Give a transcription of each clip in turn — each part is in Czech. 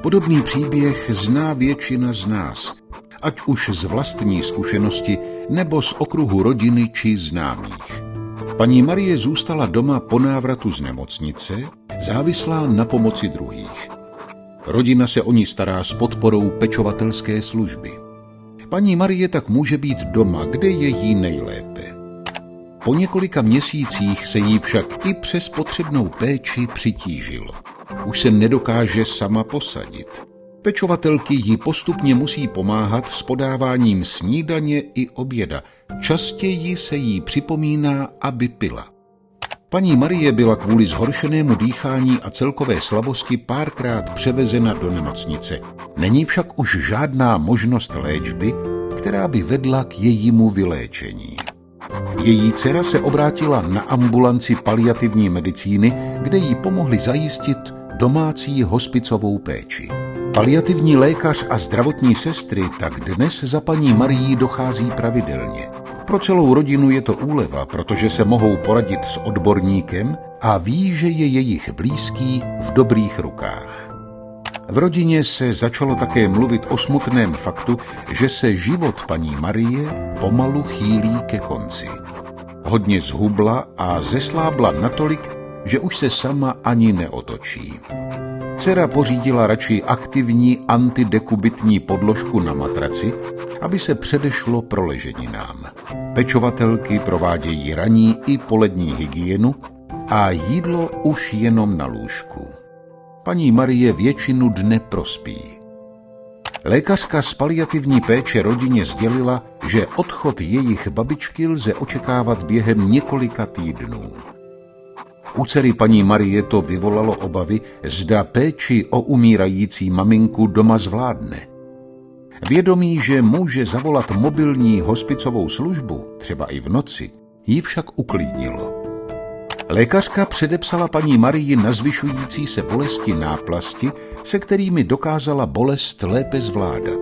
Podobný příběh zná většina z nás, ať už z vlastní zkušenosti nebo z okruhu rodiny či známých. Paní Marie zůstala doma po návratu z nemocnice, závislá na pomoci druhých. Rodina se o ní stará s podporou pečovatelské služby. Paní Marie tak může být doma, kde je jí nejlépe. Po několika měsících se jí však i přes potřebnou péči přitížilo. Už se nedokáže sama posadit. Pečovatelky jí postupně musí pomáhat s podáváním snídaně i oběda. Častěji se jí připomíná, aby pila. Paní Marie byla kvůli zhoršenému dýchání a celkové slabosti párkrát převezena do nemocnice. Není však už žádná možnost léčby, která by vedla k jejímu vyléčení. Její dcera se obrátila na ambulanci paliativní medicíny, kde jí pomohli zajistit domácí hospicovou péči. Paliativní lékař a zdravotní sestry tak dnes za paní Marií dochází pravidelně. Pro celou rodinu je to úleva, protože se mohou poradit s odborníkem a ví, že je jejich blízký v dobrých rukách. V rodině se začalo také mluvit o smutném faktu, že se život paní Marie pomalu chýlí ke konci. Hodně zhubla a zeslábla natolik, že už se sama ani neotočí. Dcera pořídila radši aktivní antidekubitní podložku na matraci, aby se předešlo proleženinám. Pečovatelky provádějí ranní i polední hygienu a jídlo už jenom na lůžku. Paní Marie většinu dne prospí. Lékařka z paliativní péče rodině sdělila, že odchod jejich babičky lze očekávat během několika týdnů. U dcery paní Marie to vyvolalo obavy, zda péči o umírající maminku doma zvládne. Vědomí, že může zavolat mobilní hospicovou službu, třeba i v noci, ji však uklidnilo. Lékařka předepsala paní Marii na zvyšující se bolesti náplasti, se kterými dokázala bolest lépe zvládat.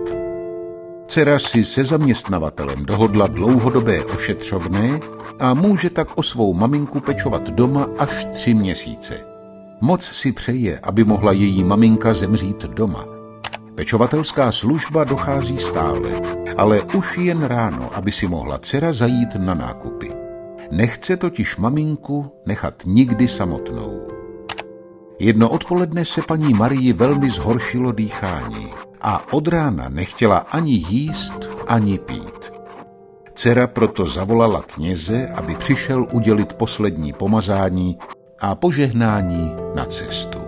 Dcera si se zaměstnavatelem dohodla dlouhodobé ošetřovné a může tak o svou maminku pečovat doma až 3 měsíce. Moc si přeje, aby mohla její maminka zemřít doma. Pečovatelská služba dochází stále, ale už jen ráno, aby si mohla dcera zajít na nákupy. Nechce totiž maminku nechat nikdy samotnou. Jedno odpoledne se paní Marii velmi zhoršilo dýchání a od rána nechtěla ani jíst, ani pít. Dcera proto zavolala kněze, aby přišel udělit poslední pomazání a požehnání na cestu.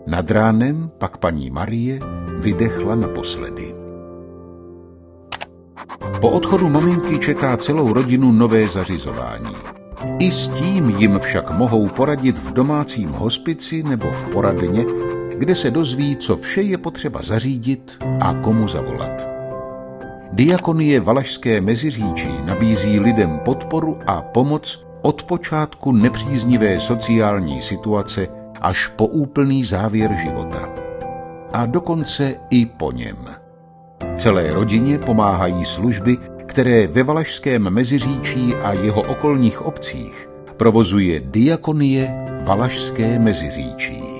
Nad ránem pak paní Marie vydechla naposledy. Po odchodu maminky čeká celou rodinu nové zařizování. I s tím jim však mohou poradit v domácím hospici nebo v poradně, kde se dozví, co vše je potřeba zařídit a komu zavolat. Diakonie Valašské Meziříčí nabízí lidem podporu a pomoc od počátku nepříznivé sociální situace až po úplný závěr života. A dokonce i po něm. Celé rodině pomáhají služby, které ve Valašském Meziříčí a jeho okolních obcích provozuje Diakonie Valašské Meziříčí.